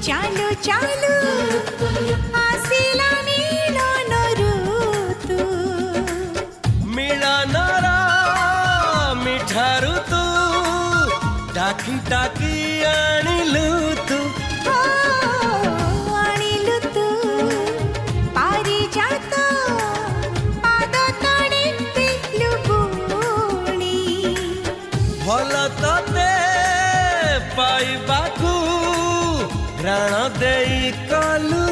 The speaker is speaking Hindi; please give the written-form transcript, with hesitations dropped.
चालू चालू आसिला मिलन ऋतु मिलनर मिठा ऋतु डाकी डाकी आनिलु तू हो आनिलु तू पारिजात पाद तळे देलु गुणी भल तते पाइबाकू प्राण देई कलु